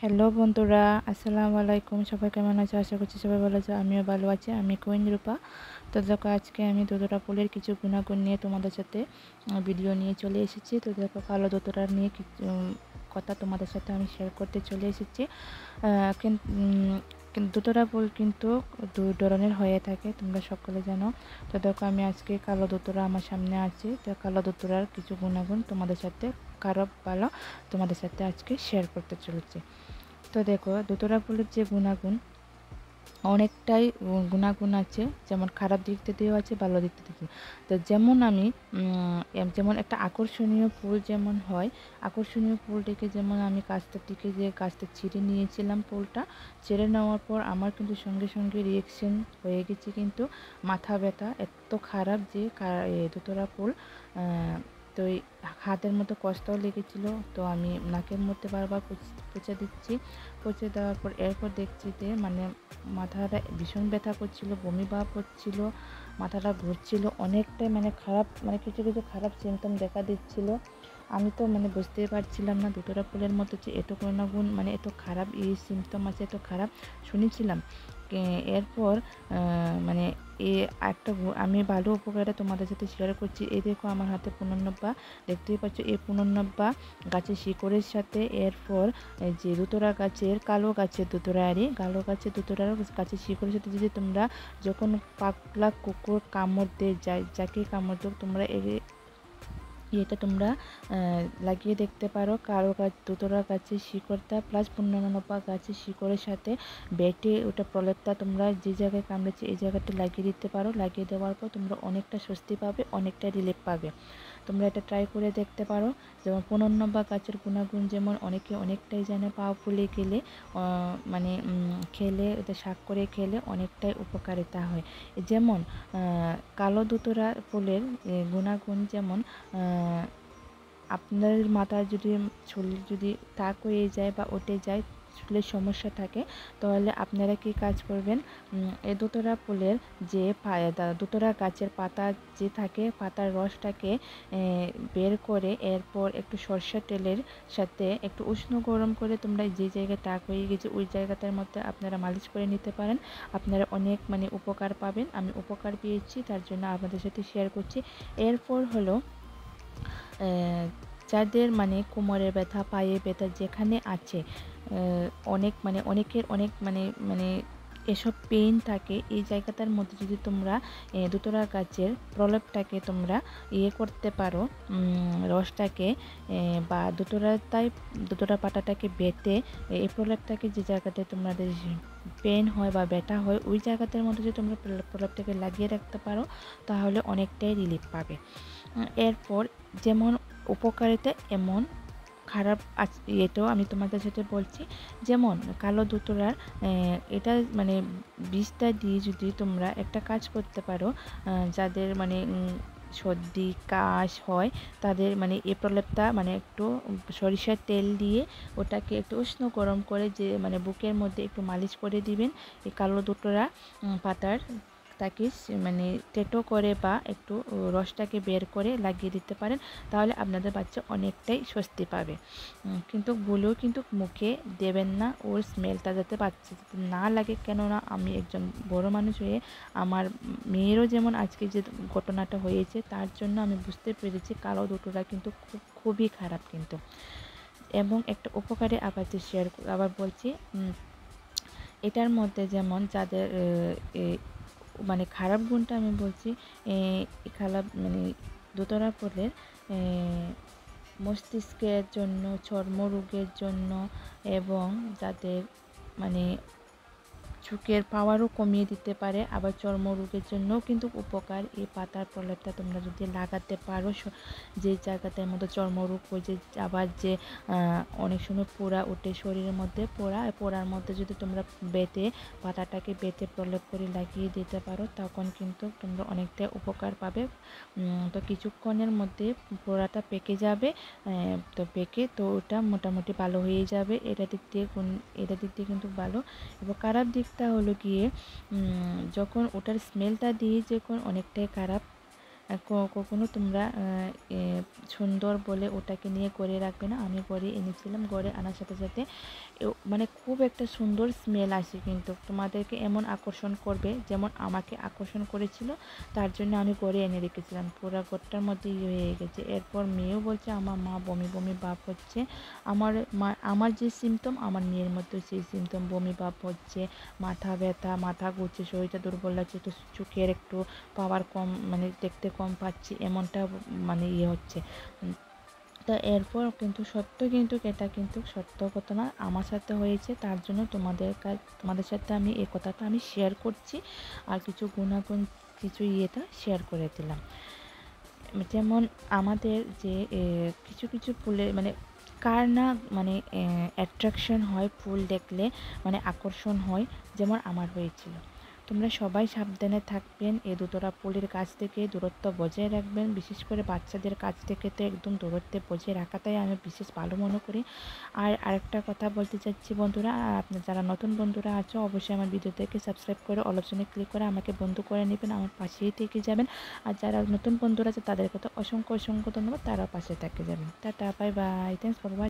Hello বন্ধুরা, আসসালামু আলাইকুম। সবাই কেমন আছো? আশা করছি সবাই ভালো আছো। আমিও ভালো আছি। আমি কুইন রূপা। তো দেখো, আজকে আমি দোতরা ফুলের কিছু গুণাগুণ নিয়ে তোমাদের সাথে ভিডিও নিয়ে চলে এসেছি। তো দেখো, কালো দোতরা নিয়ে কিছু কথা তোমাদের সাথে আমি শেয়ার করতে চলে এসেছি। কিন্তু দোতরা ফুল কিন্তু দুই ধরনের হয়ে থাকে, তোমরা সকলে জানো। তো দেখো, আমি আজকে কালো দোতরা আমার সামনে আছে। তো কালো দোতরার কিছু গুণাগুণ তোমাদের সাথে, খারাপ ভালো, তোমাদের সাথে আজকে শেয়ার করতে চলেছি। তো দেখো, দোতরা ফুলের যে গুণাগুণ, অনেকটাই গুণাগুণ আছে। যেমন খারাপ দিক থেকেও আছে, ভালো দিক থেকেও। তো যেমন আমি যেমন একটা আকর্ষণীয় ফুল যেমন হয়, আকর্ষণীয় ফুলটিকে যেমন আমি গাছটা ছিঁড়ে নিয়েছিলাম। ফুলটা ছিঁড়ে নেওয়ার পর আমার কিন্তু সঙ্গে সঙ্গে রিয়েকশন হয়ে গেছে, কিন্তু মাথা ব্যথা এত খারাপ যে দোতরা ফুল, তো এই হাতের মতো কষ্টও লেগেছিল। তো আমি নাকের মধ্যে বারবার পুঁছে দিচ্ছি। পুঁছে দেওয়ার পর এরপর দেখছি যে মানে মাথাটা ভীষণ ব্যথা করছিল, বমি ভাব হচ্ছিল, মাথাটা ঘুরছিল অনেকটাই, মানে খারাপ, মানে কিছু কিছু খারাপ সিমটম দেখা দিচ্ছিল। আমি তো মানে বুঝতেই পারছিলাম না দোতরা ফুলের মতো যে এত গুণ, মানে এত খারাপ এই সিমটম আছে, এত খারাপ শুনেছিলাম। এরপর মানে এ আমি ভালো উপকারটা তোমাদের সাথে শেয়ার করছি। এই দেখো, আমার হাতে পুনর্নব্বা, দেখতেই পাচ্ছ এই পুনর্নব্বা গাছের শিকড়ের সাথে, এরপর যে দোতরা গাছের কালো গাছের দোতরার গাছের শিকড়ের সাথে যদি তোমরা যখন পাগলা কুকুর কামড় দিয়ে যায়, যাকে কামড় দেও, তোমরা এটা তোমরা লাগিয়ে দেখতে পারো। কারো গাছ দোতরা গাছের শিকড়টা প্লাস পুনর্নব্বা গাছের শিকড়ের সাথে বেটে ওটা প্রলেপটা তোমরা যে জায়গায় কামড়েছে এই জায়গাটা লাগিয়ে দিতে পারো। লাগিয়ে দেওয়ার পর তোমরা অনেকটা স্বস্তি পাবে, অনেকটা রিলিফ পাবে। তোমরা এটা ট্রাই করে দেখতে পারো। যেমন পুনর্নব্বা গাছের গুণাগুণ যেমন অনেকে অনেকটাই জানে, পা ফুলে গেলে মানে খেলে, এটা শাক করে খেলে অনেকটাই উপকারিতা হয়। যেমন কালো দোতরা ফুলের গুণাগুণ যেমন আপনার মাথায় যদি চুল যদি টাক হয়ে যায় বা উঠে যায়, চুলের সমস্যা থাকে, তাহলে আপনারা কি কাজ করবেন, এই দোতরা ফুলের যে দোতরা গাছের পাতা যে থাকে, পাতার রসটাকে বের করে এরপর একটু সরষের তেলের সাথে একটু উষ্ণ গরম করে তোমরা যে জায়গায় টাক হয়ে গেছে ওই জায়গাটার মধ্যে আপনারা মালিশ করে নিতে পারেন। আপনারা অনেক মানে উপকার পাবেন। আমি উপকার পেয়েছি, তার জন্য আপনাদের সাথে শেয়ার করছি। এরপর হলো যাদের মানে কোমরের ব্যথা, পায়ে ব্যথা যেখানে আছে, অনেকের অনেক মানে এসব পেইন থাকে, এই জায়গাটার মধ্যে যদি তোমরা দোতরা গাছের প্রলেপটাকে তোমরা করতে পারো, রসটাকে বা দোতরা পাতাটাকে বেটে এই প্রলেপটাকে যে জায়গাটায় তোমাদের পেন হয় বা ব্যথা হয় ওই জায়গাটার মধ্যে যদি তোমরা প্রলেপটাকে লাগিয়ে রাখতে পারো, তাহলে অনেকটাই রিলিফ পাবে। এরপর যেমন উপকারিতা, এমন খারাপ এটাও আমি তোমাদের সাথে বলছি। যেমন কালো দোতরার এটা মানে বীজটা দিয়ে যদি তোমরা একটা কাজ করতে পারো, যাদের মানে সর্দি কাশ হয়, তাদের মানে এই প্রলেপটা মানে একটু সরিষার তেল দিয়ে ওটাকে একটু উষ্ণ গরম করে যে মানে বুকের মধ্যে একটু মালিশ করে দিবেন। এই কালো দোতরা পাতার তাকে মানে টেটো করে বা একটু রসটাকে বের করে লাগিয়ে দিতে পারেন, তাহলে আপনাদের বাচ্চা অনেকটাই স্বস্তি পাবে। কিন্তু ভুলেও কিন্তু মুখে দেবেন না, ওর স্মেলটা যাতে বাচ্চা না লাগে। কেননা আমি একজন বড় মানুষ হয়ে আমার মেয়েরও যেমন আজকে যে ঘটনাটা হয়েছে, তার জন্য আমি বুঝতে পেরেছি কালো দুটোরা কিন্তু খুবই খারাপ কিন্তু। এবং একটা উপকারে আবার বলছি, এটার মধ্যে যেমন যাদের মানে খারাপ গুণটা আমি বলছি, খারাপ মানে দোতরা ফুলের মস্তিষ্কের জন্য, চর্মরোগের জন্য, এবং যাদের মানে চোখের পাওয়ারও কমিয়ে দিতে পারে, আবার চর্মরোগের জন্যও কিন্তু উপকার। এই পাতার প্রলেপটা তোমরা যদি লাগাতে পারো যে জায়গাটার মধ্যে চর্মরোগ হয়ে যে, আবার যে অনেক সময় পোড়া ওঠে শরীরের মধ্যে, পোড়ার মধ্যে যদি তোমরা পাতাটাকে বেটে প্রলেপ করে লাগিয়ে দিতে পারো, তখন কিন্তু তোমরা অনেকটা উপকার পাবে। তো কিছুক্ষণের মধ্যে পোড়াটা পেকে যাবে, তো ওটা মোটামুটি ভালো হয়ে যাবে। এটা দিক দিয়ে কিন্তু ভালো। এবং খারাপ দিকটা হলো গিয়ে, যখন ওটার স্মেলটা দিয়ে যখন অনেকটাই খারাপ, কখনো তোমরা সুন্দর বলে ওটাকে নিয়ে গড়ে রাখবে না। আমি গড়ে এনেছিলাম, গড়ে আনার সাথে সাথে মানে খুব একটা সুন্দর স্মেল আসে, কিন্তু তোমাদেরকে এমন আকর্ষণ করবে যেমন আমাকে আকর্ষণ করেছিল। তার জন্য আমি গড়ে এনে রেখেছিলাম, পুরো ঘরটার মধ্যে হয়ে গেছে। এরপর মেয়েও বলছে আমার মা বমি বমি ভাব হচ্ছে। আমার যে সিমটম আমার মেয়ের মধ্যে সেই সিমটম, বমি ভাব হচ্ছে, মাথা ব্যথা, মাথা ঘুরছে, শরীরটা দুর্বল লাগছে, তো চোখের একটু পাওয়ার কম, মানে দেখতে কম পাচ্ছি, এমনটা মানে হচ্ছে। তো এরপর কিন্তু এটা কিন্তু সত্য ঘটনা আমার সাথে হয়েছে। তার জন্য তোমাদের সাথে আমি এই কথাটা আমি শেয়ার করছি, আর কিছু গুণাগুণ কিছু শেয়ার করে দিলাম। যেমন আমাদের যে কিছু কিছু ফুলে মানে কার না মানে অ্যাট্রাকশন হয় ফুল দেখলে, মানে আকর্ষণ হয়, যেমন আমার হয়েছিল। তোমরা সবাই সাবধানে থাকবেন, এই দুতরা ফুলের কাছ থেকে দূরত্ব বজায় রাখবেন। বিশেষ করে বাচ্চাদের কাছ থেকে তো একদম দূরত্বে বজায় রাখাটাই আমি বিশেষ ভালো মনে করি। আর আরেকটা কথা বলতে চাচ্ছি বন্ধুরা, আপনার যারা নতুন বন্ধুরা আছো অবশ্যই আমার ভিডিওটাকে সাবস্ক্রাইব করে অল অপশনে ক্লিক করে আমাকে বন্ধু করে নেবেন, আমার পাশেই থেকে যাবেন। আর যারা নতুন বন্ধুরা আছে তাদেরকে তো অসংখ্য অসংখ্য ধন্যবাদ, তারাও পাশে থেকে যাবেন। Tata, bye bye, thanks for watching.